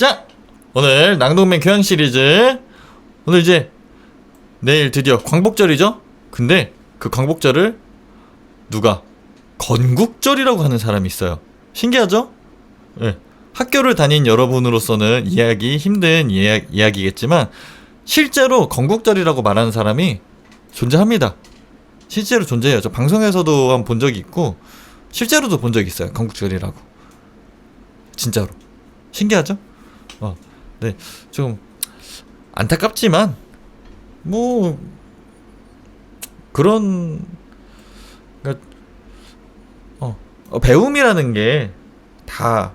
자, 오늘 낭독맨 교양 시리즈. 오늘 이제 내일 드디어 광복절이죠? 근데 그 광복절을 누가 건국절이라고 하는 사람이 있어요. 신기하죠? 네. 학교를 다닌 여러분으로서는 이해하기 힘든 이야기겠지만 실제로 건국절이라고 말하는 사람이 존재합니다. 실제로 존재해요. 저 방송에서도 한번 본 적이 있고 실제로도 본 적이 있어요. 건국절이라고. 진짜로. 신기하죠? 네, 좀 안타깝지만 뭐 그런 그러니까 배움이라는 게 다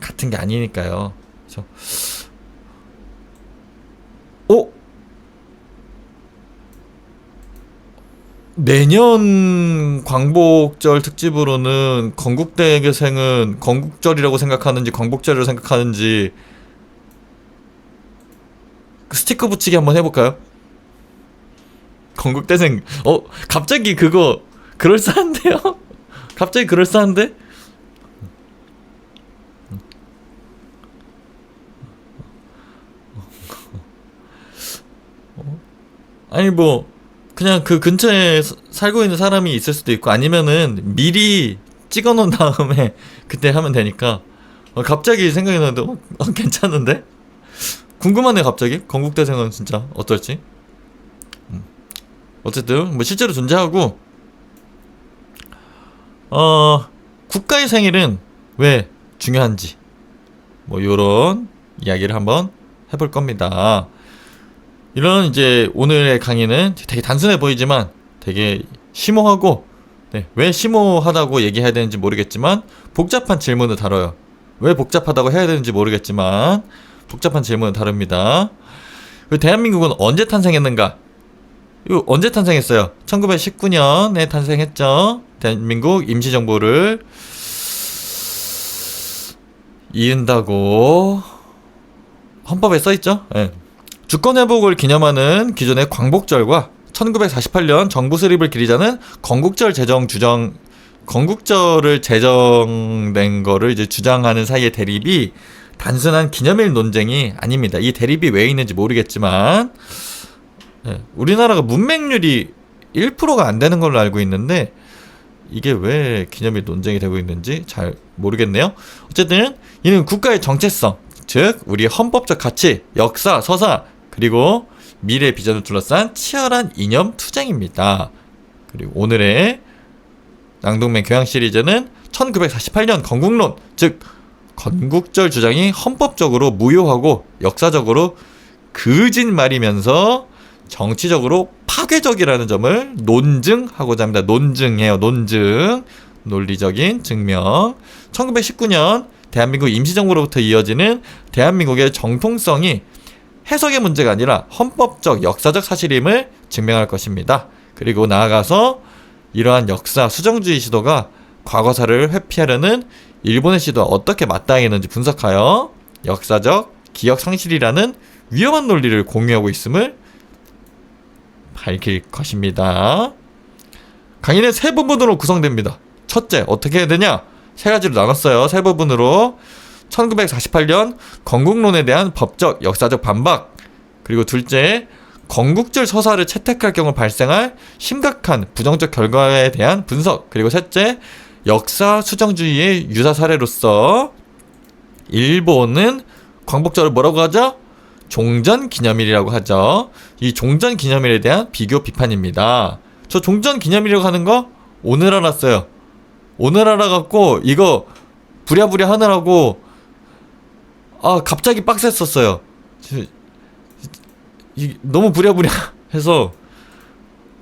같은 게 아니니까요. 그래서 내년 광복절 특집으로는 건국대학생은 건국절이라고 생각하는지 광복절이라고 생각하는지 그 스티커 붙이기 한번 해볼까요? 건국대생 갑자기 그거 그럴싸한데요? 갑자기 그럴싸한데? 아니 뭐 그냥 그 근처에 살고 있는 사람이 있을 수도 있고 아니면은 미리 찍어 놓은 다음에 그때 하면 되니까 갑자기 생각이 나는데 괜찮은데? 궁금하네 갑자기. 건국대생은 진짜 어떨지. 어쨌든 뭐 실제로 존재하고 국가의 생일은 왜 중요한지 뭐 요런 이야기를 한번 해볼 겁니다. 이런 이제 오늘의 강의는 되게 단순해 보이지만 되게 심오하고 왜 심오하다고 얘기해야 되는지 모르겠지만 복잡한 질문을 다뤄요. 왜 복잡하다고 해야 되는지 모르겠지만 복잡한 질문을 다룹니다. 대한민국은 언제 탄생했는가? 이거 언제 탄생했어요? 1919년에 탄생했죠. 대한민국 임시정부를 이은다고 헌법에 써있죠. 네. 주권회복을 기념하는 기존의 광복절과 1948년 정부 수립을 기리자는 건국절을 제정된 거를 이제 주장하는 사이의 대립이 단순한 기념일 논쟁이 아닙니다. 이 대립이 왜 있는지 모르겠지만 우리나라가 문맹률이 1%가 안 되는 걸로 알고 있는데 이게 왜 기념일 논쟁이 되고 있는지 잘 모르겠네요. 어쨌든 이는 국가의 정체성, 즉 우리 헌법적 가치, 역사, 서사 그리고 미래 비전을 둘러싼 치열한 이념 투쟁입니다. 그리고 오늘의 낭독맨 교양 시리즈는 1948년 건국론, 즉 건국절 주장이 헌법적으로 무효하고 역사적으로 거짓말이면서 정치적으로 파괴적이라는 점을 논증하고자 합니다. 논증해요. 논증. 논리적인 증명. 1919년 대한민국 임시정부로부터 이어지는 대한민국의 정통성이 해석의 문제가 아니라 헌법적, 역사적 사실임을 증명할 것입니다. 그리고 나아가서 이러한 역사 수정주의 시도가 과거사를 회피하려는 일본의 시도와 어떻게 맞닿아있는지 분석하여 역사적 기억 상실이라는 위험한 논리를 공유하고 있음을 밝힐 것입니다. 강의는 세 부분으로 구성됩니다. 첫째, 어떻게 해야 되냐? 세 가지로 나눴어요. 세 부분으로 1948년 건국론에 대한 법적, 역사적 반박. 그리고 둘째, 건국절 서사를 채택할 경우 발생할 심각한 부정적 결과에 대한 분석. 그리고 셋째, 역사 수정주의의 유사 사례로서 일본은 광복절을 뭐라고 하죠? 종전기념일이라고 하죠. 이 종전기념일에 대한 비교 비판입니다. 저 종전기념일이라고 하는 거 오늘 알았어요. 오늘 알아갖고 이거 부랴부랴 하느라고 갑자기 빡셌었어요. 너무 부랴부랴 해서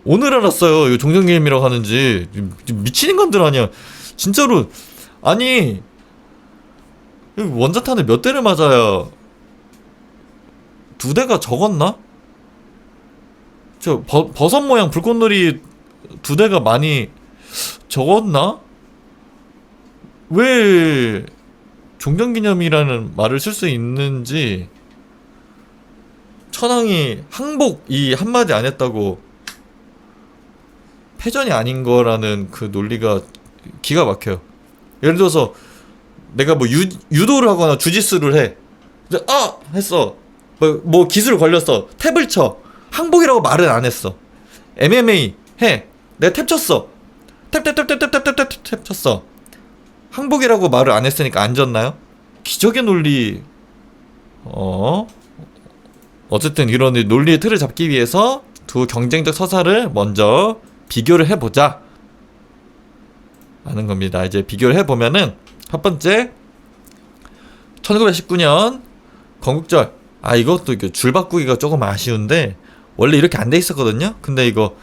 오늘 알았어요. 이거 종전기념일이라고 하는지. 미치는 건들 아니야. 진짜로. 아니 원자탄을 몇 대를 맞아야 2대가 적었나? 저 버섯 모양 불꽃놀이 2대가 많이 적었나? 왜 종전기념이라는 말을 쓸 수 있는지 천황이 항복 이 한마디 안 했다고 패전이 아닌 거라는 그 논리가 기가 막혀요. 예를 들어서 내가 뭐 유도를 하거나 주짓수를 해. 이제 했어. 뭐 기술 걸렸어. 탭을 쳐. 항복이라고 말은 안 했어. MMA 해. 내가 탭 쳤어. 탭 쳤어. 항복이라고 말을 안 했으니까 안 졌나요? 기적의 논리. 어쨌든 이런 논리의 틀을 잡기 위해서 두 경쟁적 서사를 먼저 비교를 해보자 하는 겁니다. 이제 비교를 해보면은 첫 번째 1919년 건국절. 이것도 줄 바꾸기가 조금 아쉬운데 원래 이렇게 안 돼 있었거든요. 근데 이거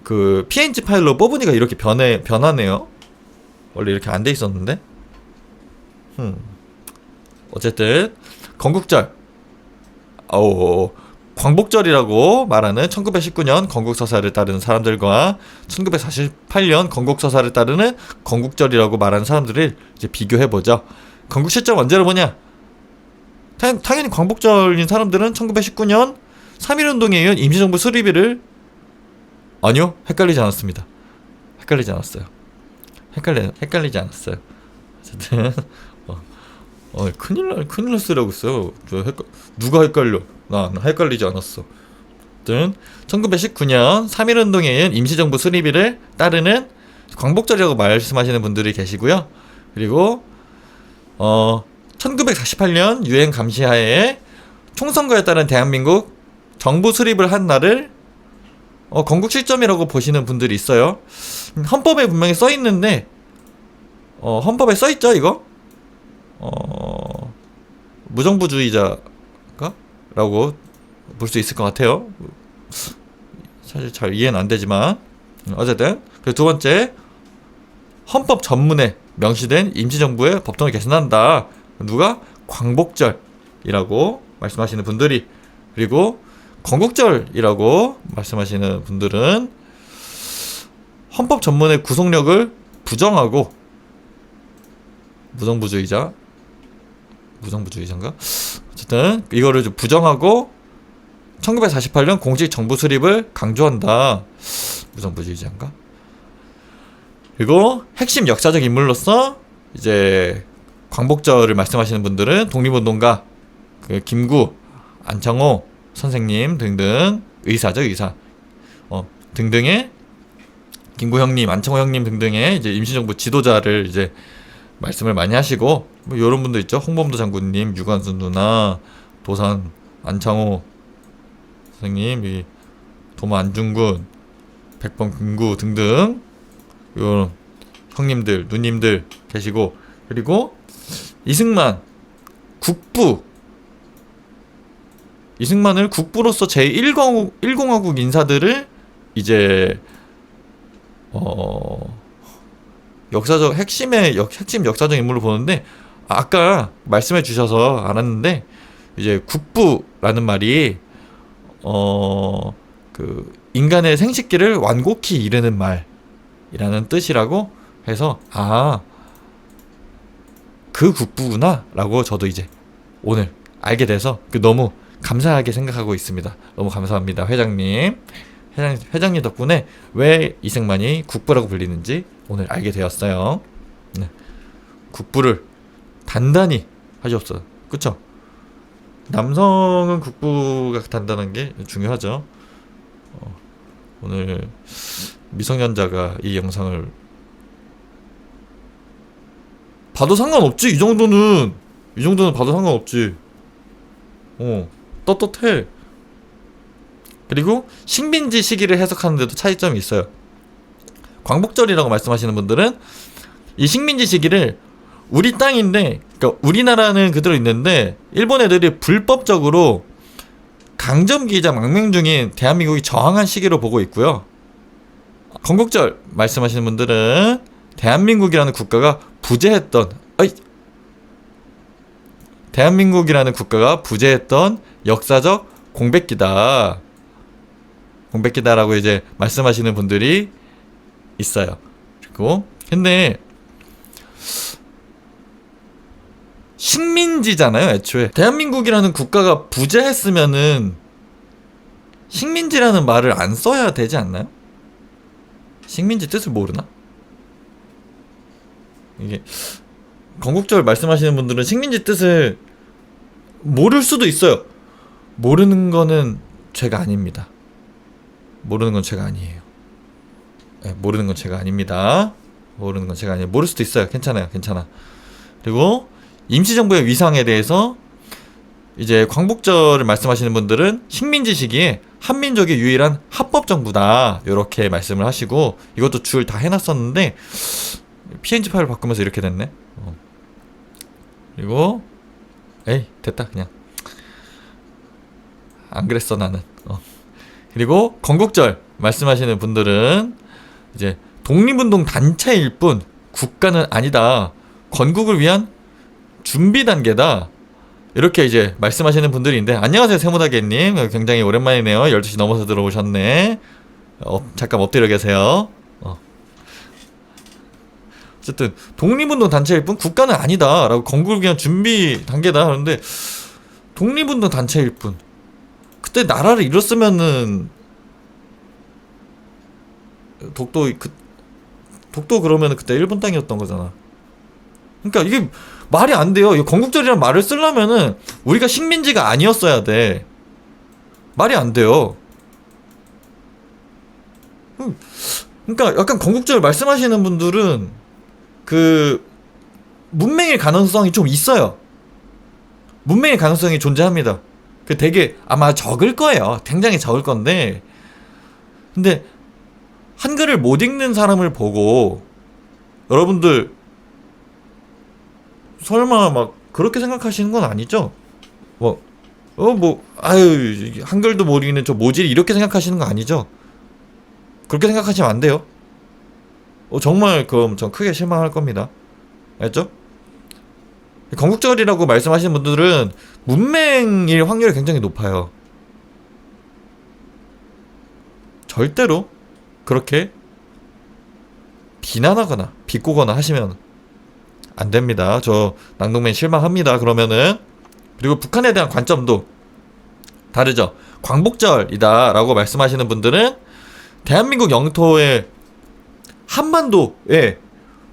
그 PNG 파일로 뽑으니까 이렇게 변하네요. 원래 이렇게 안 돼 있었는데. 어쨌든 건국절. 광복절이라고 말하는 1919년 건국서사를 따르는 사람들과 1948년 건국서사를 따르는 건국절이라고 말하는 사람들을 이제 비교해보죠. 건국 시점 언제로 보냐? 당연히 광복절인 사람들은 1919년 3.1운동에 의한 임시정부 수립일을 아니요, 헷갈리지 않았습니다. 헷갈리지 않았어요. 헷갈리지 않았어요. 어쨌든 큰일 났으라고 했어요. 누가 헷갈려? 난 헷갈리지 않았어. 어쨌든 1919년 3.1운동에 의한 임시정부 수립일을 따르는 광복절이라고 말씀하시는 분들이 계시고요. 그리고 1948년 유엔 감시하에 총선거에 따른 대한민국 정부 수립을 한 날을 건국 시점이라고 보시는 분들이 있어요. 헌법에 분명히 써 있는데 헌법에 써 있죠, 이거? 무정부주의자가? 라고 볼 수 있을 것 같아요. 사실 잘 이해는 안 되지만 어쨌든 그리고 두 번째, 헌법 전문에 명시된 임시정부의 법통을 개선한다. 누가? 광복절이라고 말씀하시는 분들이. 그리고 건국절이라고 말씀하시는 분들은 헌법 전문의 구속력을 부정하고 무정부주의자인가? 어쨌든 이거를 좀 부정하고 1948년 공식 정부 수립을 강조한다. 무정부주의자인가? 그리고 핵심 역사적 인물로서 이제 광복절을 말씀하시는 분들은 독립운동가 김구, 안창호 선생님 등등 의사 등등의 김구 형님, 안창호 형님 등등의 이제 임시정부 지도자를 이제 말씀을 많이 하시고 뭐 이런 분들 있죠. 홍범도 장군님, 유관순 누나, 도산 안창호 선생님, 도마 안중근, 백범 김구 등등 이런 형님들, 누님들 계시고, 그리고 이승만을 국부로서 제1공화국 인사들을 이제 역사적 핵심 역사적 인물로 보는데, 아까 말씀해 주셔서 알았는데 이제 국부라는 말이 그 인간의 생식기를 완곡히 이르는 말이라는 뜻이라고 해서 그 국부구나 라고 저도 이제 오늘 알게 돼서 너무 감사하게 생각하고 있습니다. 너무 감사합니다, 회장님. 회장님 덕분에 왜 이승만이 국부라고 불리는지 오늘 알게 되었어요. 네. 국부를 단단히 하셨어요. 그쵸? 남성은 국부가 단단한 게 중요하죠. 오늘 미성년자가 이 영상을 봐도 상관없지. 이 정도는 봐도 상관없지. 떳떳해. 그리고 식민지 시기를 해석하는데도 차이점이 있어요. 광복절이라고 말씀하시는 분들은 이 식민지 시기를 우리 땅인데, 그러니까 우리나라는 그대로 있는데 일본 애들이 불법적으로 강점기이자 망명 중인 대한민국이 저항한 시기로 보고 있고요. 건국절 말씀하시는 분들은 대한민국이라는 국가가 부재했던 역사적 공백기다라고 이제 말씀하시는 분들이 있어요. 그리고 근데 식민지잖아요, 애초에. 대한민국이라는 국가가 부재했으면은 식민지라는 말을 안 써야 되지 않나요? 식민지 뜻을 모르나? 이게 건국절 말씀하시는 분들은 식민지 뜻을 모를 수도 있어요. 모르는 거는 죄가 아닙니다. 모르는 건 죄가 아니에요. 네, 모르는 건 죄가 아닙니다. 모르는 건 죄가 아니에요. 모를 수도 있어요. 괜찮아요. 괜찮아. 그리고 임시정부의 위상에 대해서 이제 광복절을 말씀하시는 분들은 식민지 시기에 한민족의 유일한 합법정부다 이렇게 말씀을 하시고, 이것도 줄 다 해놨었는데 png 파일을 바꾸면서 이렇게 됐네. 그리고 에이 됐다, 그냥 안 그랬어 나는. 그리고 건국절 말씀하시는 분들은 이제 독립운동 단체일 뿐 국가는 아니다, 건국을 위한 준비 단계다, 이렇게 이제 말씀하시는 분들인데, 안녕하세요 세모다개님, 굉장히 오랜만이네요. 12시 넘어서 들어오셨네. 잠깐 엎드려 계세요. 어쨌든 독립운동 단체일 뿐 국가는 아니다 라고, 건국을 위한 준비 단계다 하는데, 독립운동 단체일 뿐, 그때 나라를 잃었으면은 독도 그러면은 그때 일본 땅이었던 거잖아. 그러니까 이게 말이 안 돼요. 이 건국절이라는 말을 쓰려면은 우리가 식민지가 아니었어야 돼. 말이 안 돼요. 그러니까 약간 건국절 말씀하시는 분들은 그 문맹일 가능성이 좀 있어요. 문맹일 가능성이 존재합니다. 그 되게 아마 적을 거예요. 굉장히 적을 건데, 근데 한글을 못 읽는 사람을 보고 여러분들 설마 막 그렇게 생각하시는 건 아니죠? 아유 한글도 못 읽는 저 모질이 이렇게 생각하시는 거 아니죠? 그렇게 생각하시면 안 돼요. 정말 그럼 전 크게 실망할 겁니다. 알죠? 건국절이라고 말씀하시는 분들은 문맹일 확률이 굉장히 높아요. 절대로 그렇게 비난하거나 비꼬거나 하시면 안 됩니다. 저 낭독맨 실망합니다. 그러면은. 그리고 북한에 대한 관점도 다르죠. 광복절이다 라고 말씀하시는 분들은 대한민국 영토의 한반도의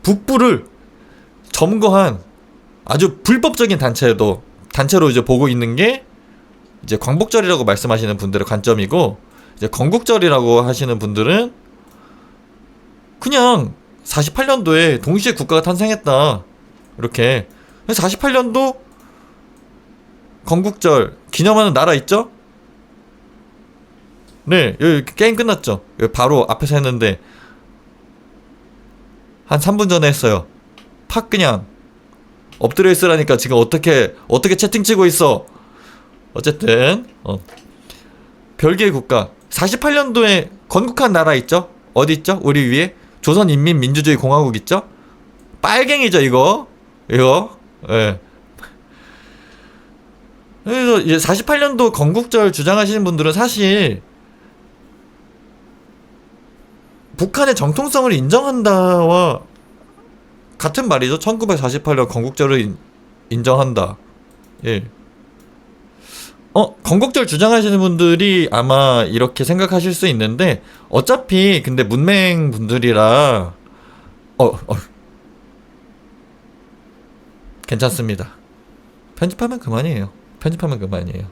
북부를 점거한 아주 불법적인 단체로 이제 보고 있는 게 이제 광복절이라고 말씀하시는 분들의 관점이고, 이제 건국절이라고 하시는 분들은 그냥 48년도에 동시에 국가가 탄생했다, 이렇게. 48년도 건국절 기념하는 나라 있죠? 네, 여기 게임 끝났죠? 여기 바로 앞에서 했는데 한 3분 전에 했어요. 팍 그냥 엎드려 있으라니까 지금 어떻게 채팅 치고 있어. 어쨌든 별개의 국가, 48년도에 건국한 나라 있죠? 어디 있죠? 우리 위에 조선인민민주주의 공화국 있죠? 빨갱이죠 이거. 예. 그래서 이제 48년도 건국절 주장하시는 분들은 사실 북한의 정통성을 인정한다와 같은 말이죠. 1948년 건국절을 인정한다. 예. 건국절 주장하시는 분들이 아마 이렇게 생각하실 수 있는데, 어차피 근데 문맹 분들이라 괜찮습니다. 편집하면 그만이에요. 편집하면 그만이에요.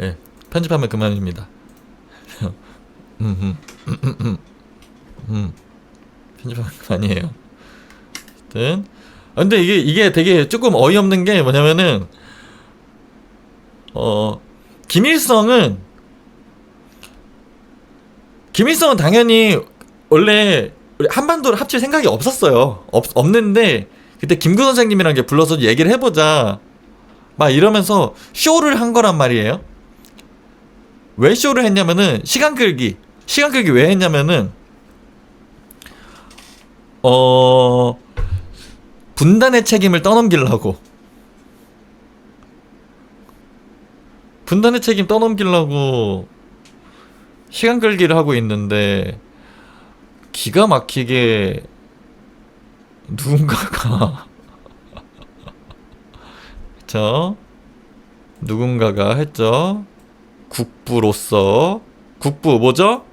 예, 편집하면 그만입니다. 편집하면 그만이에요. 하여튼 근데 이게 되게 조금 어이없는 게 뭐냐면은 김일성은 당연히 원래 우리 한반도를 합칠 생각이 없었어요. 없는데 그때 김구 선생님이랑 이제 불러서 얘기를 해보자 막 이러면서 쇼를 한 거란 말이에요. 왜 쇼를 했냐면은 시간 끌기 왜 했냐면은 분단의 책임을 떠넘기려고 시간 끌기를 하고 있는데, 기가 막히게 누군가가 했죠. 국부로서, 국부 뭐죠?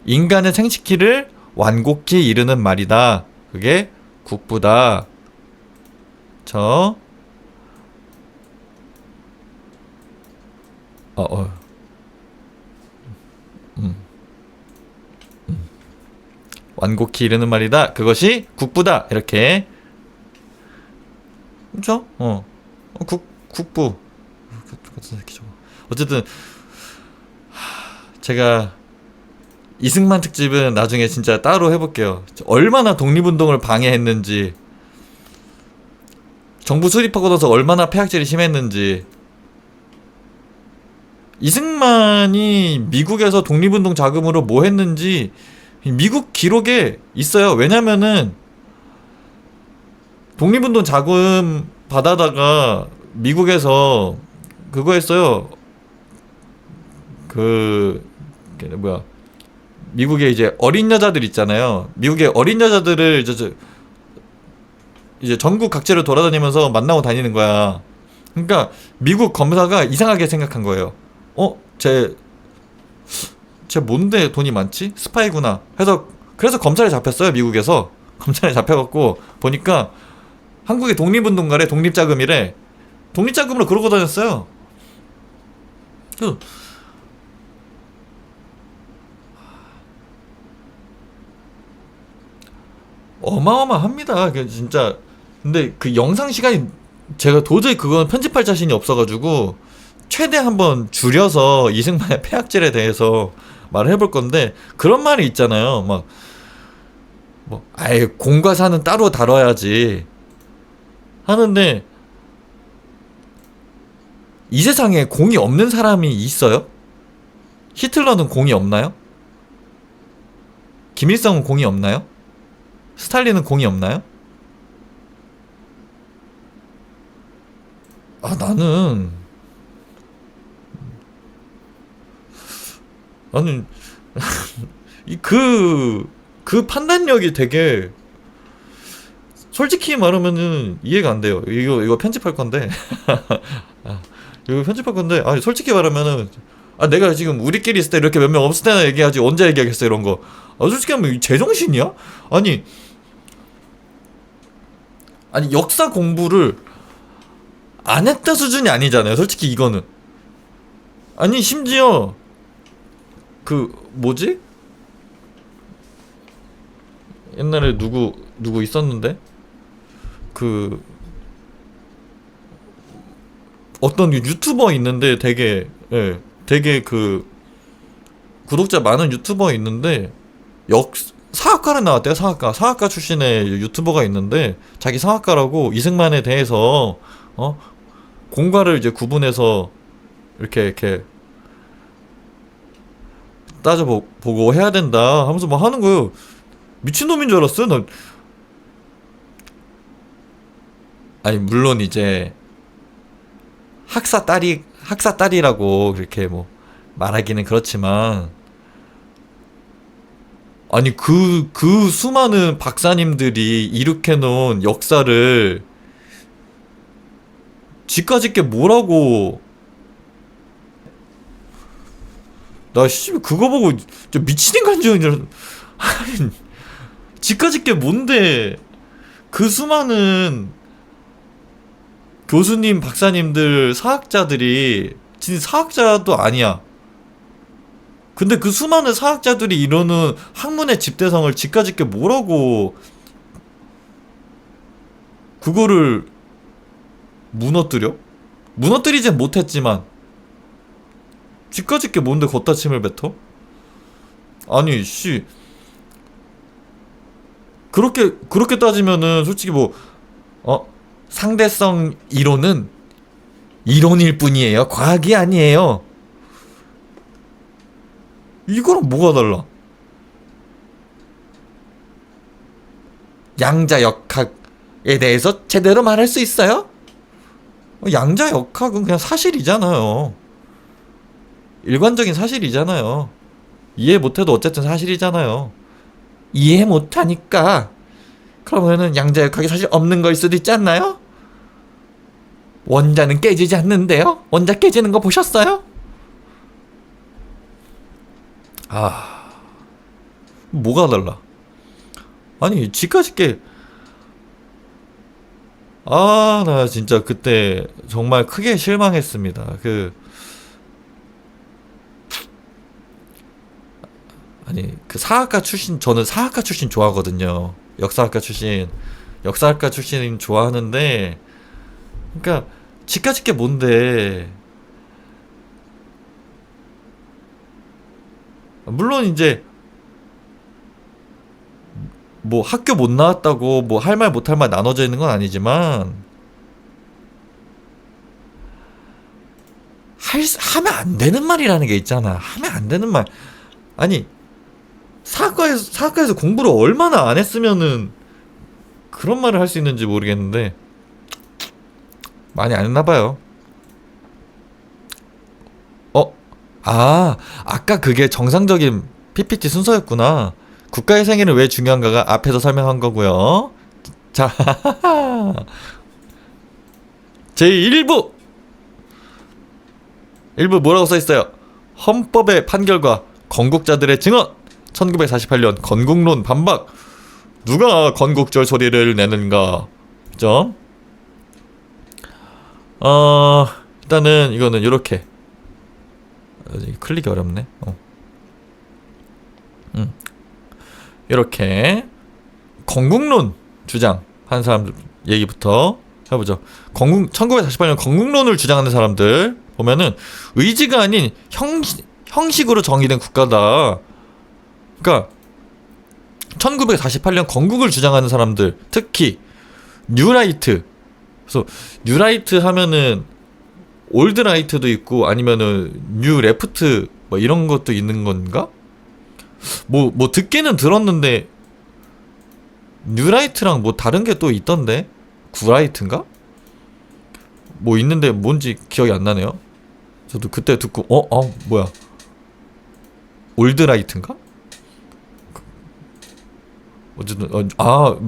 인간의 생식기를 완곡히 이르는 말이다. 그게 국부다. 저 음. 완곡히 이르는 말이다. 그것이 국부다. 이렇게. 그렇죠? 국부. 어쨌든 제가 이승만 특집은 나중에 진짜 따로 해볼게요. 얼마나 독립운동을 방해했는지, 정부 수립하고 나서 얼마나 폐악질이 심했는지. 이승만이 미국에서 독립운동 자금으로 뭐 했는지 미국 기록에 있어요. 왜냐면은 독립운동 자금 받아다가 미국에서 그거 했어요. 뭐야, 미국에 이제 어린 여자들 있잖아요. 미국의 어린 여자들을 이제 전국 각지를 돌아다니면서 만나고 다니는 거야. 그러니까 미국 검사가 이상하게 생각한 거예요. 쟤 뭔데 돈이 많지? 스파이구나 그래서 검찰에 잡혔어요. 미국에서 검찰에 잡혀갖고 보니까 한국의 독립운동가래. 독립자금이래. 독립자금으로 그러고 다녔어요. 어마어마합니다. 진짜. 근데 그 영상 시간이, 제가 도저히 그건 편집할 자신이 없어가지고 최대 한번 줄여서 이승만의 폐악질에 대해서 말을 해볼 건데, 그런 말이 있잖아요. 막 아예 공과 사는 따로 다뤄야지 하는데, 이 세상에 공이 없는 사람이 있어요? 히틀러는 공이 없나요? 김일성은 공이 없나요? 스탈린은 공이 없나요? 나는 그 판단력이 되게, 솔직히 말하면은 이해가 안 돼요. 이거 편집할 건데. 이거 편집할 건데, 솔직히 말하면은, 내가 지금 우리끼리 있을 때 이렇게 몇 명 없을 때나 얘기하지, 언제 얘기하겠어, 이런 거. 솔직히 하면 제정신이야? 아니, 역사 공부를 안 했다 수준이 아니잖아요. 솔직히 이거는. 심지어, 뭐지? 옛날에 누구 있었는데? 어떤 유튜버 있는데 되게 구독자 많은 유튜버 있는데, 사학과를 나왔대요. 사학과 출신의 유튜버가 있는데, 자기 사학과라고 이승만에 대해서 공과를 이제 구분해서 이렇게 따져보고 해야 된다 하면서 뭐 하는 거예요. 미친놈인 줄 알았어요. 물론 이제 학사 딸이라고 그렇게 뭐 말하기는 그렇지만, 그 수많은 박사님들이 일으켜놓은 역사를 지까짓 게 뭐라고. 그거 보고 좀 미친 인간 줄 알았어. 지까짓 게 뭔데. 그 수많은 교수님, 박사님들, 사학자들이 진짜 사학자도 아니야. 근데 그 수많은 사학자들이 이러는 학문의 집대성을 지까짓 게 뭐라고 그거를 무너뜨리진 못했지만 지까짓 게 뭔데 걷다 침을 뱉어? 그렇게 따지면은 솔직히 상대성 이론은 이론일 뿐이에요. 과학이 아니에요. 이거랑 뭐가 달라? 양자역학에 대해서 제대로 말할 수 있어요? 양자역학은 그냥 사실이잖아요. 일관적인 사실이잖아요. 이해 못해도 어쨌든 사실이잖아요. 이해 못하니까 그러면은 양자역학이 사실 없는 거일 수도 있지 않나요? 원자는 깨지지 않는데요? 원자 깨지는 거 보셨어요? 뭐가 달라? 아니 지까짓 게, 나 진짜 그때 정말 크게 실망했습니다. 아니 그 사학과 출신, 저는 사학과 출신 좋아하거든요. 역사학과 출신 좋아하는데, 그러니까 지까짓 게 뭔데. 물론 이제 뭐 학교 못 나왔다고 뭐 할 말 못 할 말 나눠져 있는 건 아니지만, 하면 안 되는 말이라는 게 있잖아. 하면 안 되는 말. 아니 사학과에서 공부를 얼마나 안 했으면은 그런 말을 할 수 있는지 모르겠는데, 많이 안 했나 봐요. 어? 아까 그게 정상적인 PPT 순서였구나. 국가의 생애는 왜 중요한가가 앞에서 설명한 거고요. 자, 제1부 1부 뭐라고 써있어요? 헌법의 판결과 건국자들의 증언. 1948년 건국론 반박. 누가 건국절 소리를 내는가. 그죠? 일단은 이거는 요렇게, 클릭이 어렵네. 이렇게 건국론 주장 한 사람들 얘기부터 해보죠. 1948년 건국론을 주장하는 사람들 보면은 의지가 아닌 형식으로 정의된 국가다. 그러니까 1948년 건국을 주장하는 사람들, 특히 뉴라이트. 그래서 뉴라이트 하면은 올드라이트도 있고 아니면은 뉴레프트 뭐 이런 것도 있는 건가? 뭐 듣기는 들었는데 뉴라이트랑 뭐 다른 게 또 있던데, 구라이트인가? 뭐 있는데 뭔지 기억이 안 나네요. 저도 그때 듣고 뭐야, 올드라이트인가? 어쨌든 뭐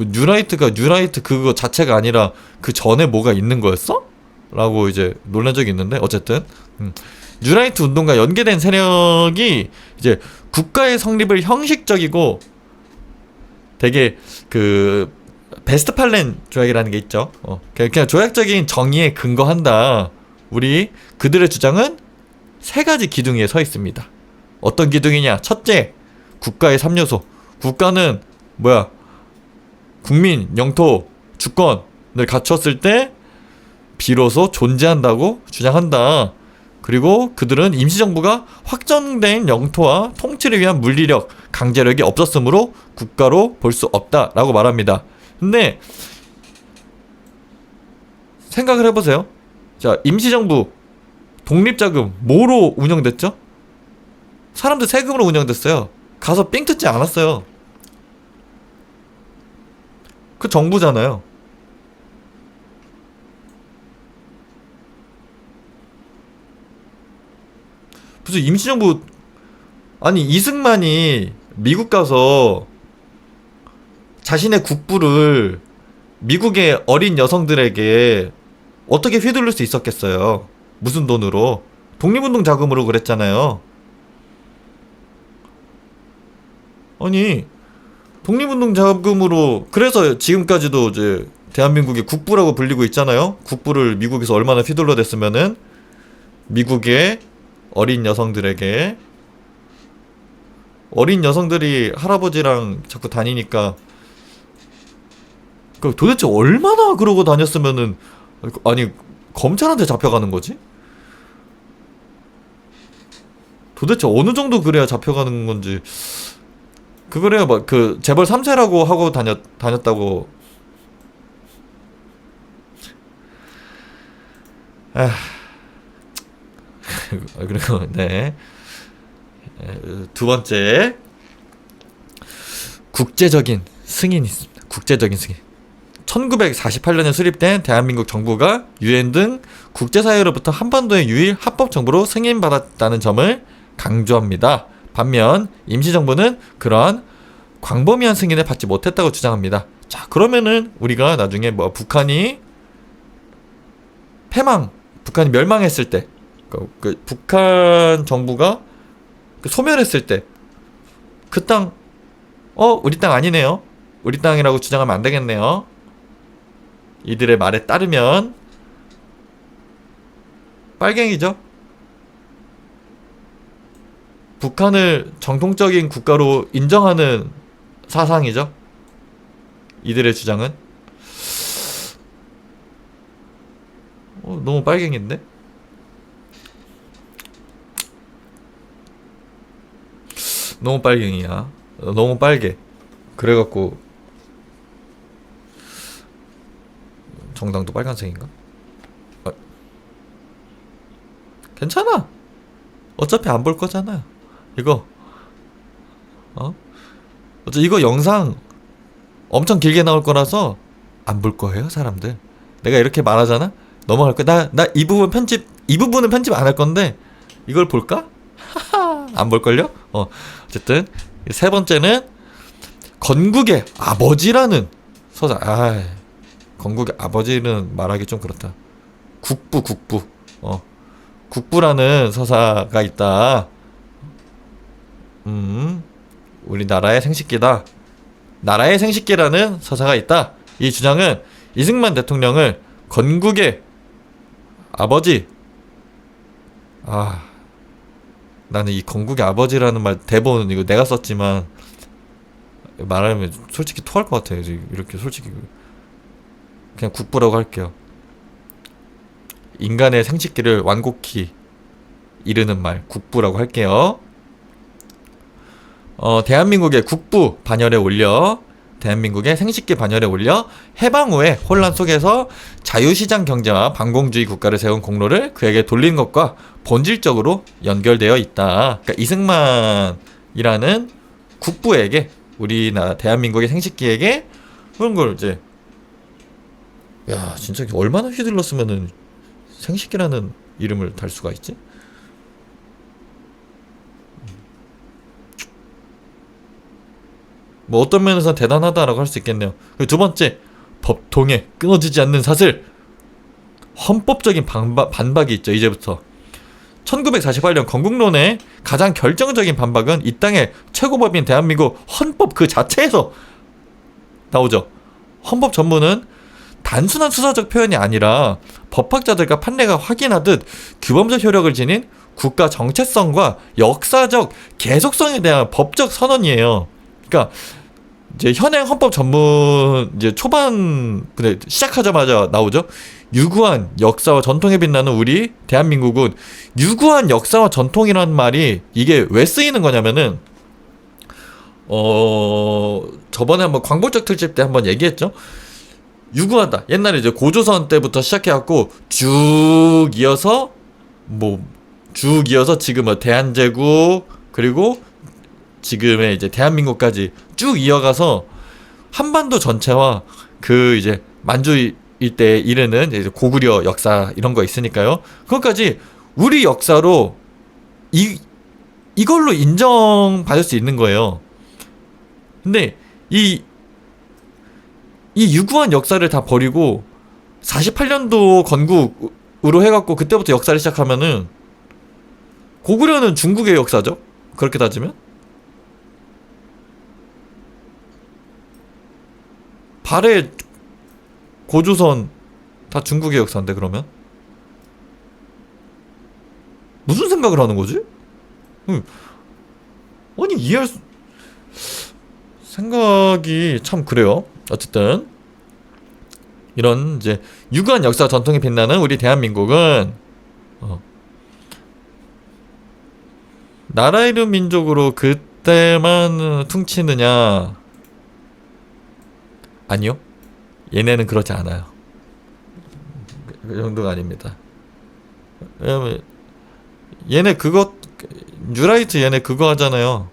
뉴라이트가 뉴라이트 그거 자체가 아니라 그 전에 뭐가 있는 거였어? 라고 이제 놀란 적이 있는데, 어쨌든 뉴라이트 운동과 연계된 세력이 이제 국가의 성립을 형식적이고 되게 그 베스트팔렌 조약이라는 게 있죠. 그냥 조약적인 정의에 근거한다. 그들의 주장은 세 가지 기둥에 서 있습니다. 어떤 기둥이냐? 첫째, 국가의 3요소. 국가는 뭐야? 국민, 영토, 주권을 갖췄을 때 비로소 존재한다고 주장한다. 그리고 그들은 임시정부가 확정된 영토와 통치를 위한 물리력, 강제력이 없었으므로 국가로 볼 수 없다라고 말합니다. 근데 생각을 해보세요. 자, 임시정부 독립자금 뭐로 운영됐죠? 사람들 세금으로 운영됐어요. 가서 삥 뜯지 않았어요. 그 정부잖아요. 무슨 임시정부, 아니 이승만이 미국 가서 자신의 국부를 미국의 어린 여성들에게 어떻게 휘둘릴 수 있었겠어요? 무슨 돈으로? 독립운동 자금으로 그랬잖아요. 아니 독립운동 자금으로, 그래서 지금까지도 이제 대한민국의 국부라고 불리고 있잖아요. 국부를 미국에서 얼마나 휘둘러댔으면은 미국의 어린 여성들에게, 어린 여성들이 할아버지랑 자꾸 다니니까 도대체 얼마나 그러고 다녔으면은, 아니 검찰한테 잡혀가는 거지? 도대체 어느 정도 그래야 잡혀가는 건지. 그래야 막 재벌 3세라고 하고 다녔다고. 그리고 네, 두 번째, 국제적인 승인이 있습니다. 국제적인 승인. 1948년에 수립된 대한민국 정부가 유엔 등 국제사회로부터 한반도의 유일 합법정부로 승인받았다는 점을 강조합니다. 반면 임시정부는 그러한 광범위한 승인을 받지 못했다고 주장합니다. 자, 그러면은 우리가 나중에 뭐 북한이 멸망했을 때, 북한 정부가 소멸했을 때 그 땅, 우리 땅 아니네요. 우리 땅이라고 주장하면 안 되겠네요. 이들의 말에 따르면 빨갱이죠. 북한을 정통적인 국가로 인정하는 사상이죠. 이들의 주장은. 너무 빨갱인데? 너무 빨갱이야. 너무 빨개. 그래갖고 정당도 빨간색인가? 괜찮아. 어차피 안 볼 거잖아. 이거 어차피 이거 영상 엄청 길게 나올 거라서 안 볼 거예요, 사람들. 내가 이렇게 말하잖아. 넘어갈 거야. 나 이 부분은 편집 안 할 건데 이걸 볼까? 안 볼걸요? 어쨌든 세 번째는 건국의 아버지라는 서사. 건국의 아버지는 말하기 좀 그렇다. 국부라는 서사가 있다. 우리나라의 생식기다. 나라의 생식기라는 서사가 있다. 이 주장은 이승만 대통령을 건국의 아버지. 나는 이 건국의 아버지라는 말 대본은 이거 내가 썼지만 말하면 솔직히 토할 것 같아요. 이렇게 솔직히 그냥 국부라고 할게요. 인간의 생식기를 완곡히 이르는 말 국부라고 할게요. 대한민국의 국부 반열에 올려 대한민국의 생식기 반열에 올려 해방 후의 혼란 속에서 자유시장 경제와 반공주의 국가를 세운 공로를 그에게 돌린 것과 본질적으로 연결되어 있다. 그러니까 이승만이라는 국부에게 우리나라 대한민국의 생식기에게 그런 걸 이제 진짜 얼마나 휘둘렀으면은 생식기라는 이름을 달 수가 있지? 뭐 어떤 면에서 대단하다라고 할 수 있겠네요. 그리고 두 번째, 법통에 끊어지지 않는 사슬. 헌법적인 반박이 있죠. 이제부터 1948년 건국론의 가장 결정적인 반박은 이 땅의 최고법인 대한민국 헌법 그 자체에서 나오죠. 헌법 전문은 단순한 수사적 표현이 아니라 법학자들과 판례가 확인하듯 규범적 효력을 지닌 국가 정체성과 역사적 계속성에 대한 법적 선언이에요. 그러니까 이제 현행 헌법 전문 이제 초반 근데 시작하자마자 나오죠. 유구한 역사와 전통에 빛나는 우리 대한민국은 유구한 역사와 전통이라는 말이 이게 왜 쓰이는 거냐면은 저번에 한번 광복절 특집 때 한번 얘기했죠. 유구하다. 옛날에 이제 고조선 때부터 시작해갖고 쭉 이어서 지금 대한제국 그리고 지금의 이제 대한민국까지 쭉 이어가서 한반도 전체와 그 이제 만주 일대에 이르는 이제 고구려 역사 이런 거 있으니까요. 그것까지 우리 역사로 이걸로 인정받을 수 있는 거예요. 근데 이 유구한 역사를 다 버리고 48년도 건국으로 해갖고 그때부터 역사를 시작하면은 고구려는 중국의 역사죠. 그렇게 따지면 발해 고조선 다 중국의 역사인데 그러면 무슨 생각을 하는 거지? 아니 이해할 수 생각이 참 그래요. 어쨌든 이런 이제 유구한 역사 전통이 빛나는 우리 대한민국은 나라 이름 민족으로 그때만 퉁치느냐? 아니요. 얘네는 그렇지 않아요. 그 정도가 아닙니다. 왜냐면 얘네 뉴라이트 얘네 그거 하잖아요.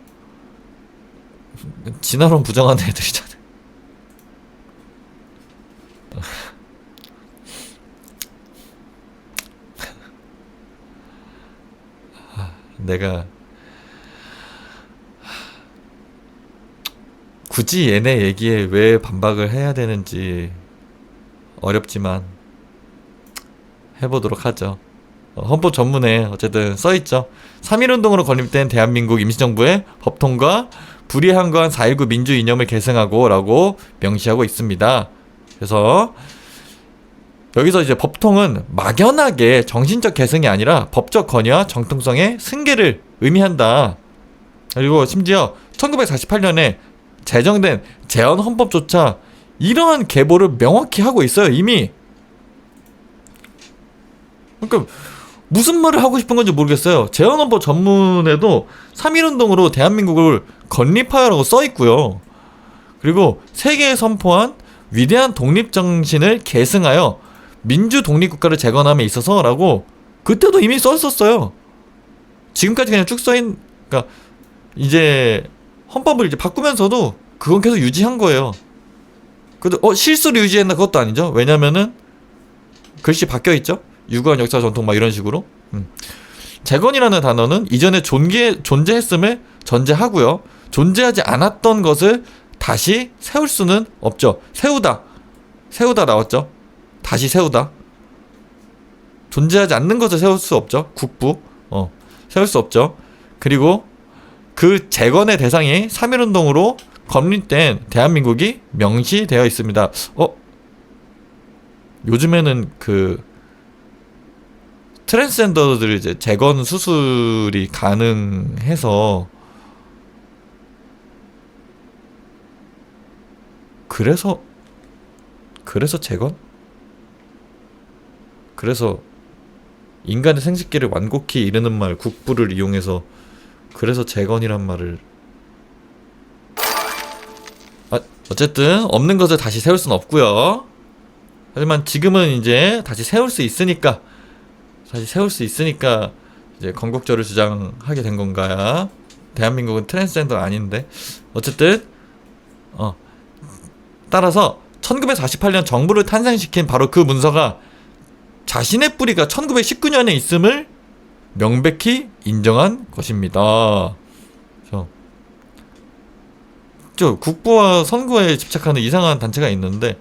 진화론 부정하는 애들이잖아. 내가 굳이 얘네 얘기에 왜 반박을 해야 되는지 어렵지만 해보도록 하죠. 헌법 전문에 어쨌든 써있죠. 3.1운동으로 건립된 대한민국 임시정부의 법통과 불이한거한 4.19 민주 이념을 계승하고 라고 명시하고 있습니다. 그래서 여기서 이제 법통은 막연하게 정신적 계승이 아니라 법적 권위와 정통성의 승계를 의미한다. 그리고 심지어 1948년에 제정된 재헌헌법조차 이러한 계보를 명확히 하고 있어요. 이미. 그러니까 무슨 말을 하고 싶은 건지 모르겠어요. 재헌헌법 전문에도 3.1운동으로 대한민국을 건립하여라고 써있고요. 그리고 세계에 선포한 위대한 독립정신을 계승하여 민주 독립국가를 재건함에 있어서 라고 그때도 이미 써있었어요. 지금까지 그냥 쭉 써인, 그러니까 이제 헌법을 이제 바꾸면서도 그건 계속 유지한 거예요. 근데 실수를 유지했나 그것도 아니죠. 왜냐면은 글씨 바뀌어있죠. 유구한 역사 전통 막 이런 식으로. 재건이라는 단어는 이전에 존재했음을 전제하고요. 존재하지 않았던 것을 다시 세울 수는 없죠. 세우다 나왔죠. 다시 세우다. 존재하지 않는 것을 세울 수 없죠. 국부. 세울 수 없죠. 그리고 그 재건의 대상이 3.1운동으로 건립된 대한민국이 명시되어 있습니다. 요즘에는 그 트랜스젠더들 이제 재건 수술이 가능해서 그래서 재건? 그래서 인간의 생식기를 완곡히 이르는 말 국부를 이용해서 그래서 재건이란 말을 어쨌든 없는 것을 다시 세울 수는 없고요. 하지만 지금은 이제 다시 세울 수 있으니까 이제 건국절을 주장하게 된 건가요? 대한민국은 트랜스젠더 아닌데 어쨌든 따라서 1948년 정부를 탄생시킨 바로 그 문서가 자신의 뿌리가 1919년에 있음을 명백히 인정한 것입니다. 저 국부와 선거에 집착하는 이상한 단체가 있는데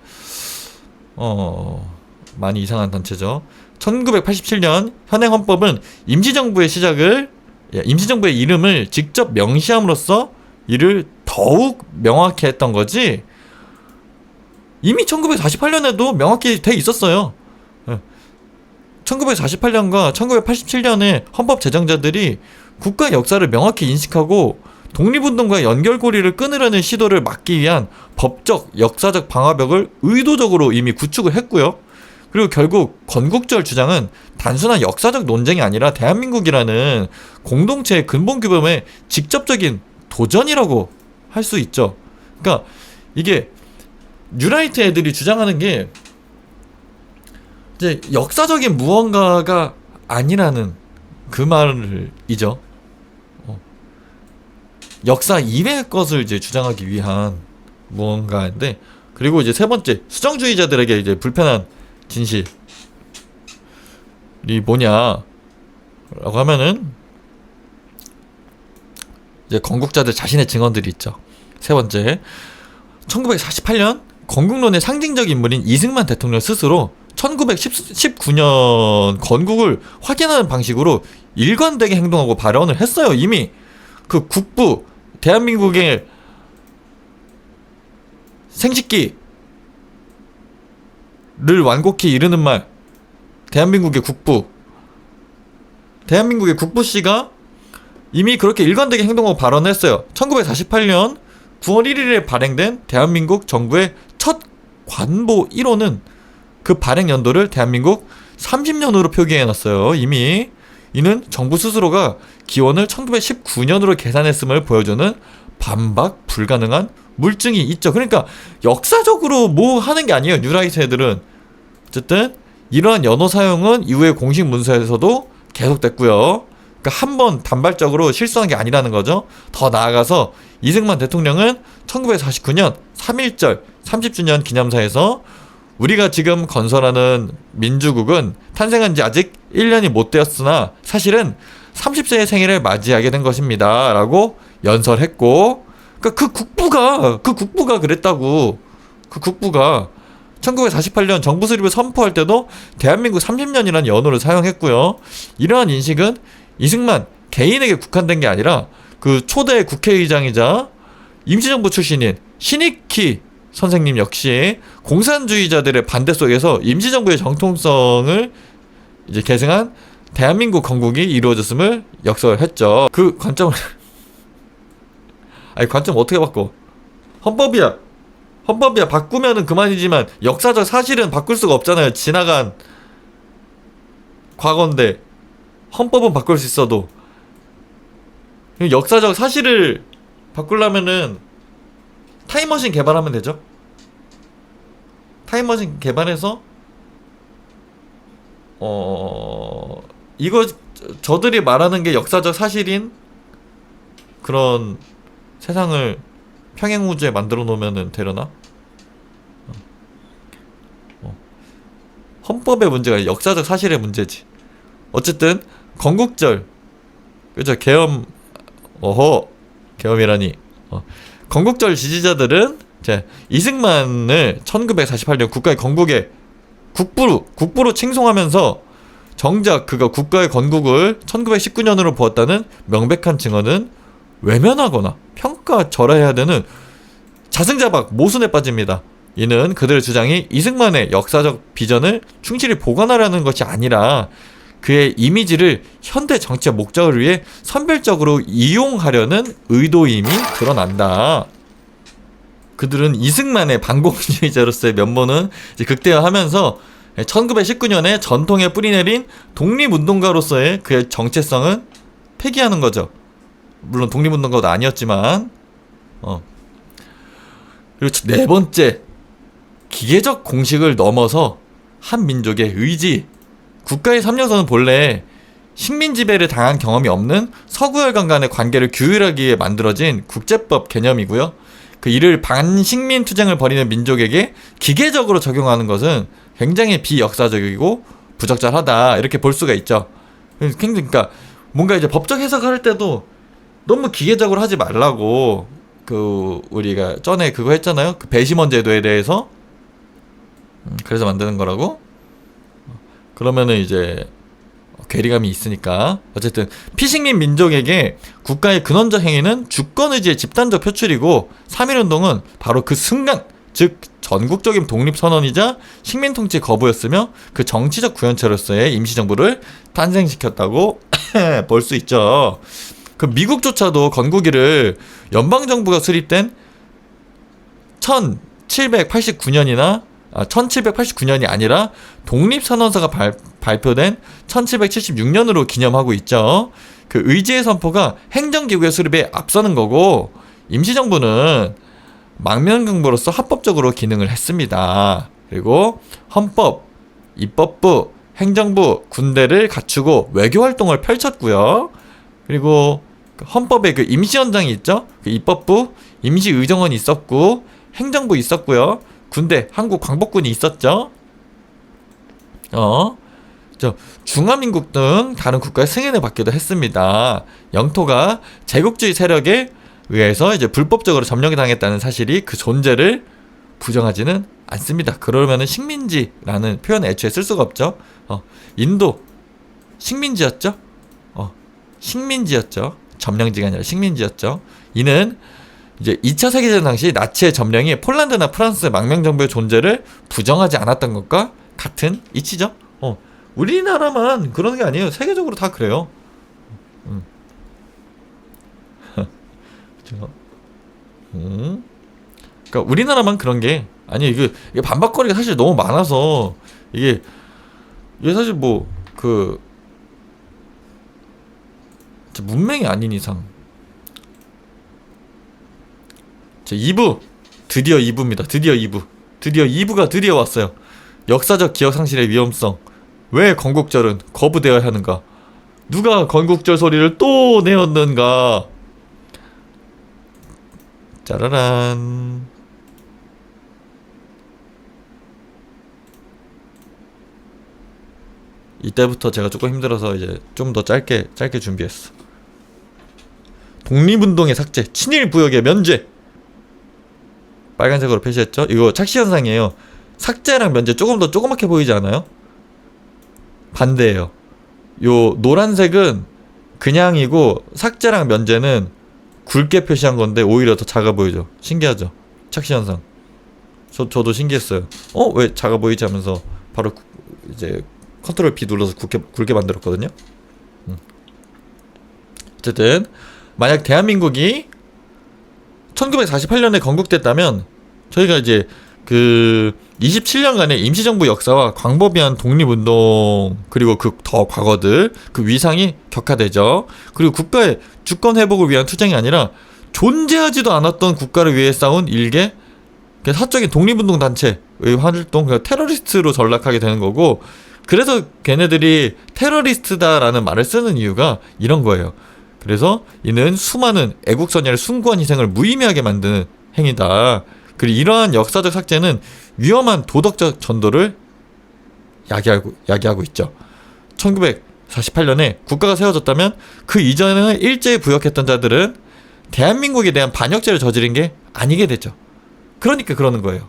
많이 이상한 단체죠. 1987년 현행 헌법은 임시정부의 이름을 직접 명시함으로써 이를 더욱 명확히 했던 거지. 이미 1948년에도 명확히 돼 있었어요. 1948년과 1987년에 헌법 제정자들이 국가 역사를 명확히 인식하고 독립운동과 연결고리를 끊으려는 시도를 막기 위한 법적, 역사적 방화벽을 의도적으로 이미 구축을 했고요. 그리고 결국 건국절 주장은 단순한 역사적 논쟁이 아니라 대한민국이라는 공동체의 근본 규범의 직접적인 도전이라고 할 수 있죠. 그러니까 이게 뉴라이트 애들이 주장하는 게 이제 역사적인 무언가가 아니라는 그 말이죠. 역사 이외의 것을 이제 주장하기 위한 무언가인데, 그리고 이제 세 번째, 수정주의자들에게 이제 불편한 진실이 뭐냐라고 하면은 이제 건국자들 자신의 증언들이 있죠. 세 번째, 1948년 건국론의 상징적 인물인 이승만 대통령 스스로 1919년 건국을 확인하는 방식으로 일관되게 행동하고 발언을 했어요. 이미 그 국부, 대한민국의 생식기를 완곡히 이르는 말, 대한민국의 국부씨가 이미 그렇게 일관되게 행동하고 발언했어요. 1948년 9월 1일에 발행된 대한민국 정부의 첫 관보 1호는 그 발행 연도를 대한민국 30년으로 표기해놨어요. 이미 이는 정부 스스로가 기원을 1919년으로 계산했음을 보여주는 반박 불가능한 물증이 있죠. 그러니까 역사적으로 뭐 하는 게 아니에요, 뉴라이트 애들은. 어쨌든 이러한 연호 사용은 이후에 공식 문서에서도 계속됐고요. 그러니까 한 번 단발적으로 실수한 게 아니라는 거죠. 더 나아가서 이승만 대통령은 1949년 3.1절 30주년 기념사에서 우리가 지금 건설하는 민주국은 탄생한 지 아직 1년이 못 되었으나 사실은 30세의 생일을 맞이하게 된 것입니다 라고 연설했고, 그러니까 그 국부가 그랬다고. 그 국부가 1948년 정부 수립을 선포할 때도 대한민국 30년이라는 연호를 사용했고요. 이러한 인식은 이승만 개인에게 국한된 게 아니라 그 초대 국회의장이자 임시정부 출신인 신익희 선생님 역시 공산주의자들의 반대 속에서 임시정부의 정통성을 이제 계승한 대한민국 건국이 이루어졌음을 역설했죠. 그 관점을 아니 관점 어떻게 바꿔? 헌법이야. 헌법이야. 바꾸면은 그만이지만 역사적 사실은 바꿀 수가 없잖아요. 지나간 과거인데 헌법은 바꿀 수 있어도 역사적 사실을 바꾸려면은 타임머신 개발하면 되죠. 타임머신 개발해서 이거 저들이 말하는 게 역사적 사실인 그런 세상을 평행우주에 만들어 놓으면 되려나? 헌법의 문제가 아니라 역사적 사실의 문제지. 어쨌든 건국절 그죠? 계엄이라니. 건국절 지지자들은 이제 이승만을 1948년 국가의 건국의 국부로 칭송하면서 정작 그가 국가의 건국을 1919년으로 보았다는 명백한 증언은 외면하거나 평가절하해야 되는 자승자박 모순에 빠집니다. 이는 그들의 주장이 이승만의 역사적 비전을 충실히 보관하려는 것이 아니라 그의 이미지를 현대 정치의 목적을 위해 선별적으로 이용하려는 의도임이 드러난다. 그들은 이승만의 반공주의자로서의 면모는 이제 극대화하면서 1919년에 전통에 뿌리내린 독립운동가로서의 그의 정체성은 폐기하는 거죠. 물론 독립운동가도 아니었지만. 그리고 네 번째, 기계적 공식을 넘어서 한 민족의 의지. 국가의 3요소는 본래 식민 지배를 당한 경험이 없는 서구열강 간의 관계를 규율하기 위해 만들어진 국제법 개념이고요. 그 이를 반식민 투쟁을 벌이는 민족에게 기계적으로 적용하는 것은 굉장히 비역사적이고 부적절하다 이렇게 볼 수가 있죠. 그러니까 뭔가 이제 법적 해석을 할 때도 너무 기계적으로 하지 말라고 그 우리가 전에 그거 했잖아요. 그 배심원 제도에 대해서 그래서 만드는 거라고. 그러면은 이제 괴리감이 있으니까. 어쨌든 피식민 민족에게 국가의 근원적 행위는 주권의지의 집단적 표출이고 3.1운동은 바로 그 순간, 즉 전국적인 독립선언이자 식민통치 거부였으며 그 정치적 구현체로서의 임시정부를 탄생시켰다고 볼 수 있죠. 그 미국조차도 건국일을 연방정부가 수립된 1789년이 아니라 독립선언서가 발표된 1776년으로 기념하고 있죠. 그 의지의 선포가 행정기구의 수립에 앞서는 거고 임시정부는 망명정부로서 합법적으로 기능을 했습니다. 그리고 헌법, 입법부, 행정부, 군대를 갖추고 외교활동을 펼쳤고요. 그리고 헌법에 그 임시원장이 있죠. 그 입법부, 임시의정원이 있었고 행정부 있었고요. 군대, 한국광복군이 있었죠. 중화민국 등 다른 국가의 승인을 받기도 했습니다. 영토가 제국주의 세력에 의해서 이제 불법적으로 점령이 당했다는 사실이 그 존재를 부정하지는 않습니다. 그러면은 식민지라는 표현을 애초에 쓸 수가 없죠. 인도 식민지였죠. 식민지였죠. 점령지가 아니라 식민지였죠. 이는 이제 2차 세계대전 당시 나치의 점령이 폴란드나 프랑스 망명정부의 존재를 부정하지 않았던 것과 같은 이치죠. 우리나라만 그런 게 아니에요. 세계적으로 다 그래요. 그러니까 우리나라만 그런 게 아니 이게 반박거리가 사실 너무 많아서 이게 사실 뭐 그 문맹이 아닌 이상 제 2부 드디어 2부입니다. 드디어 2부가 드디어 왔어요. 역사적 기억 상실의 위험성. 왜 건국절은 거부되어야 하는가? 누가 건국절 소리를 또 내었는가? 짜라란. 이때부터 제가 조금 힘들어서 이제 좀 더 짧게 준비했어. 독립운동의 삭제, 친일부역의 면제. 빨간색으로 표시했죠? 이거 착시현상이에요. 삭제랑 면제 조금 더 조그맣게 보이지 않아요? 반대예요. 요 노란색은 그냥이고 삭제랑 면제는 굵게 표시한 건데 오히려 더 작아 보이죠. 신기하죠. 착시현상. 저도 신기했어요. 왜 작아 보이지 하면서 바로 이제 컨트롤 B 눌러서 굵게 만들었거든요. 어쨌든 만약 대한민국이 1948년에 건국됐다면 저희가 이제 그 27년간의 임시정부 역사와 광범위한 독립운동 그리고 그 더 과거들 그 위상이 격화되죠. 그리고 국가의 주권 회복을 위한 투쟁이 아니라 존재하지도 않았던 국가를 위해 싸운 일개 사적인 독립운동 단체의 활동, 그러니까 테러리스트로 전락하게 되는 거고, 그래서 걔네들이 테러리스트다라는 말을 쓰는 이유가 이런 거예요. 그래서 이는 수많은 애국선열의 숭고한 희생을 무의미하게 만드는 행위다. 그리고 이러한 역사적 삭제는 위험한 도덕적 전도를 야기하고 있죠. 1948년에 국가가 세워졌다면 그 이전에 일제에 부역했던 자들은 대한민국에 대한 반역죄를 저지른 게 아니게 되죠. 그러니까 그러는 거예요.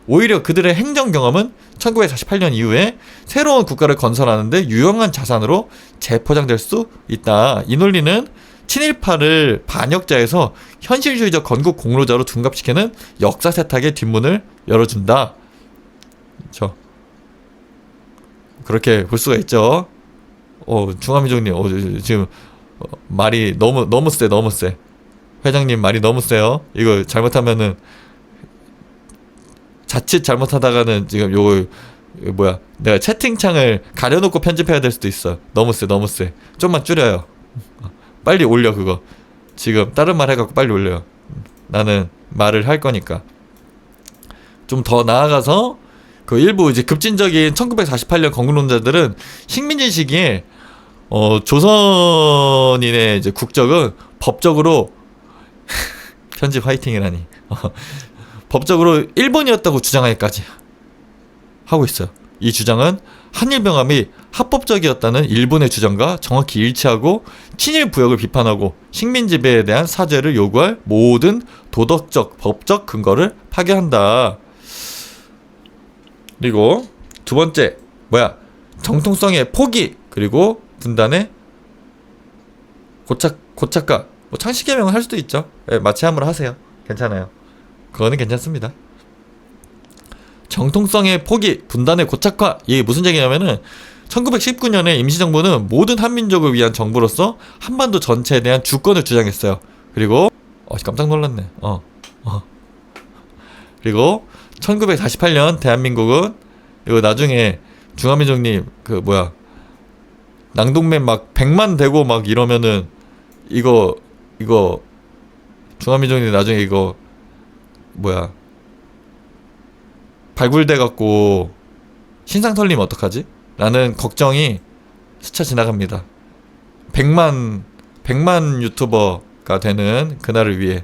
오히려 그들의 행정 경험은 1948년 이후에 새로운 국가를 건설하는데 유용한 자산으로 재포장될 수 있다. 이 논리는 친일파를 반역자에서 현실주의적 건국 공로자로 둔갑시키는 역사 세탁의 뒷문을 열어준다. 그렇죠. 그렇게 볼 수가 있죠. 중화민족님, 지금 말이 너무 세. 회장님 말이 너무 세요. 이거 잘못하면은 자칫 잘못하다가는 지금 요거 뭐야, 내가 채팅창을 가려놓고 편집해야 될 수도 있어. 너무 세. 좀만 줄여요. 빨리 올려. 그거 지금 다른 말 해갖고 빨리 올려요. 나는 말을 할 거니까. 좀 더 나아가서 그 일부 이제 급진적인 1948년 건국론자들은 식민지 시기에 조선인의 이제 국적은 법적으로 편집 화이팅이라니 법적으로 일본이었다고 주장하기까지 하고 있어요. 이 주장은 한일병합이 합법적이었다는 일본의 주장과 정확히 일치하고 친일 부역을 비판하고 식민 지배에 대한 사죄를 요구할 모든 도덕적, 법적 근거를 파괴한다. 그리고 두 번째 정통성의 포기 그리고 분단의 고착화. 뭐 창씨 개명은 할 수도 있죠. 마취함으로 하세요. 괜찮아요. 그거는 괜찮습니다. 정통성의 포기, 분단의 고착화. 이게 무슨 얘기냐면은 1919년에 임시정부는 모든 한민족을 위한 정부로서 한반도 전체에 대한 주권을 주장했어요. 그리고 깜짝 놀랐네. 그리고 1948년 대한민국은 이거 나중에 중화민족님 낭독맨 막 100만 되고 막 이러면은 이거 중화민족님 나중에 이거 발굴돼갖고 신상 털리면 어떡하지? 라는 걱정이 스쳐 지나갑니다. 100만 유튜버가 되는 그날을 위해.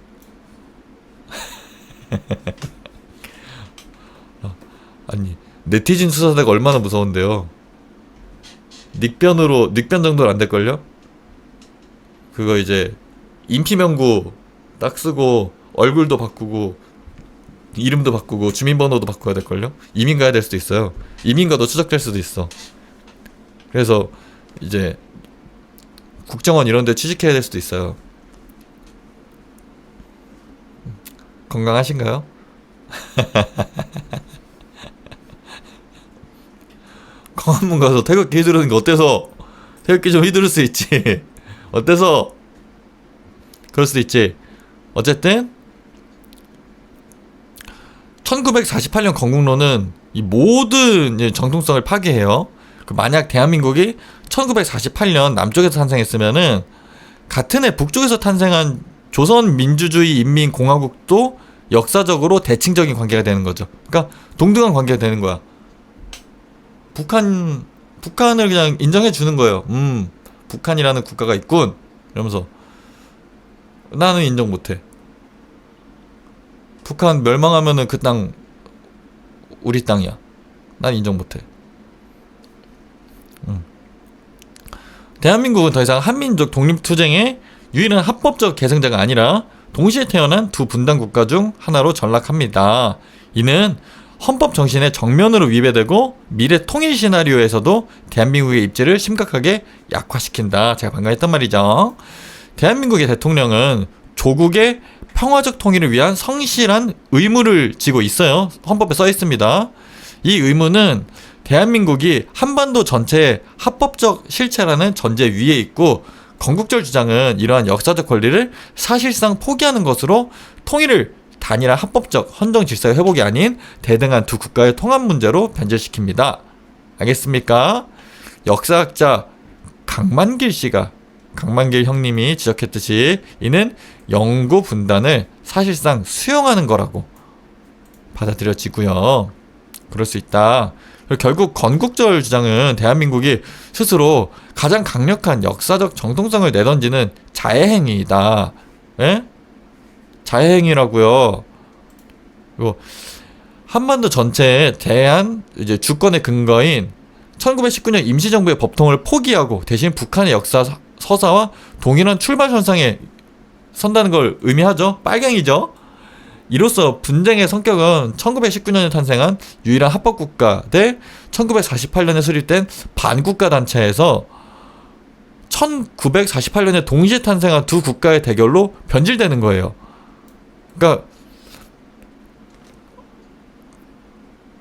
아니 네티즌 수사대가 얼마나 무서운데요. 닉변 정도는 안 될걸요? 그거 이제 인피명구 딱 쓰고 얼굴도 바꾸고 이름도 바꾸고 주민번호도 바꿔야 될걸요? 이민 가야 될 수도 있어요. 이민가도 추적될 수도 있어. 그래서 이제 국정원 이런 데 취직해야 될 수도 있어요. 건강하신가요? 광화문 가서 태극기 휘두르는 게 어때서? 태극기 좀 휘두를 수 있지. 어때서? 그럴 수도 있지. 어쨌든 1948년 건국론은 이 모든 정통성을 파괴해요. 만약 대한민국이 1948년 남쪽에서 탄생했으면은 같은 해 북쪽에서 탄생한 조선민주주의 인민공화국도 역사적으로 대칭적인 관계가 되는 거죠. 그러니까 동등한 관계가 되는 거야. 북한을 그냥 인정해 주는 거예요. 북한이라는 국가가 있군. 이러면서 나는 인정 못해. 북한 멸망하면은 그 땅 우리 땅이야. 난 인정 못해. 대한민국은 더 이상 한민족 독립투쟁의 유일한 합법적 계승자가 아니라 동시에 태어난 두 분단 국가 중 하나로 전락합니다. 이는 헌법 정신에 정면으로 위배되고 미래 통일 시나리오에서도 대한민국의 입지를 심각하게 약화시킨다. 제가 방금 했던 말이죠. 대한민국의 대통령은 조국의 평화적 통일을 위한 성실한 의무를 지고 있어요. 헌법에 써 있습니다. 이 의무는 대한민국이 한반도 전체의 합법적 실체라는 전제 위에 있고, 건국절 주장은 이러한 역사적 권리를 사실상 포기하는 것으로 통일을 단일한 합법적 헌정 질서의 회복이 아닌 대등한 두 국가의 통합 문제로 변질시킵니다. 알겠습니까? 역사학자 강만길 형님이 지적했듯이 이는 영구 분단을 사실상 수용하는 거라고 받아들여지고요. 그럴 수 있다. 결국 건국절 주장은 대한민국이 스스로 가장 강력한 역사적 정통성을 내던지는 자해행위이다. 예? 자해행위라고요. 그리고 한반도 전체에 대한 이제 주권의 근거인 1919년 임시정부의 법통을 포기하고 대신 북한의 역사 서사와 동일한 출발선상에 선다는 걸 의미하죠. 빨갱이죠. 이로써 분쟁의 성격은 1919년에 탄생한 유일한 합법국가 대 1948년에 수립된 반국가 단체에서 1948년에 동시에 탄생한 두 국가의 대결로 변질되는 거예요. 그러니까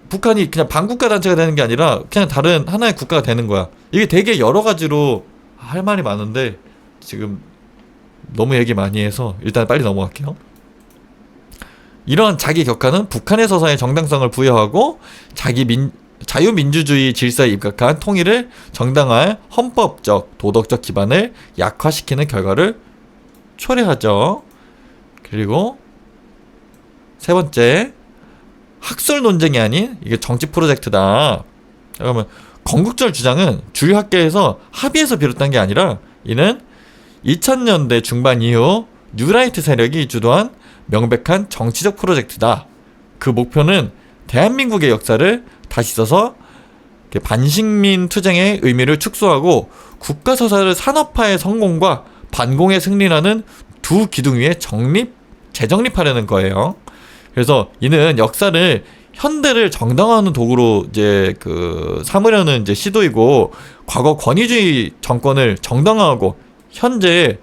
북한이 그냥 반국가 단체가 되는 게 아니라 그냥 다른 하나의 국가가 되는 거야. 이게 되게 여러 가지로 할 말이 많은데 지금 너무 얘기 많이 해서 일단 빨리 넘어갈게요. 이러한 자기 격하는 북한의 서사에 정당성을 부여하고 자유민주주의 질서에 입각한 통일을 정당화할 헌법적, 도덕적 기반을 약화시키는 결과를 초래하죠. 그리고 세 번째, 학술 논쟁이 아닌 이게 정치 프로젝트다. 그러면 건국절 주장은 주류 학계에서 합의해서 비롯한 게 아니라 이는 2000년대 중반 이후 뉴라이트 세력이 주도한 명백한 정치적 프로젝트다. 그 목표는 대한민국의 역사를 다시 써서 반식민 투쟁의 의미를 축소하고 국가서사를 산업화의 성공과 반공의 승리라는 두 기둥 위에 재정립하려는 거예요. 그래서 이는 역사를 현대를 정당화하는 도구로 이제 삼으려는 이제 시도이고, 과거 권위주의 정권을 정당화하고 현재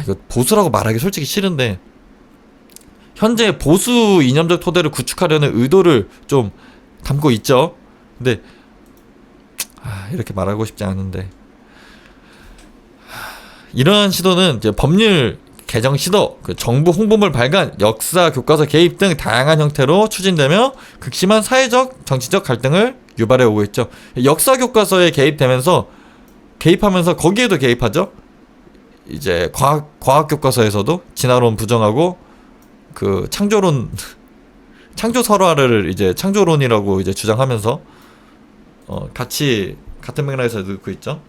이거 보수라고 말하기 솔직히 싫은데 현재 보수 이념적 토대를 구축하려는 의도를 좀 담고 있죠. 근데 이렇게 말하고 싶지 않은데 이러한 시도는 이제 법률 개정 시도, 정부 홍보물 발간, 역사 교과서 개입 등 다양한 형태로 추진되며 극심한 사회적, 정치적 갈등을 유발해 오고 있죠. 역사 교과서에 개입하면서 거기에도 개입하죠. 이제 과학 교과서에서도 진화론 부정하고 창조론, 창조 설화를 이제 창조론이라고 이제 주장하면서 같이 같은 맥락에서 넣고 있죠.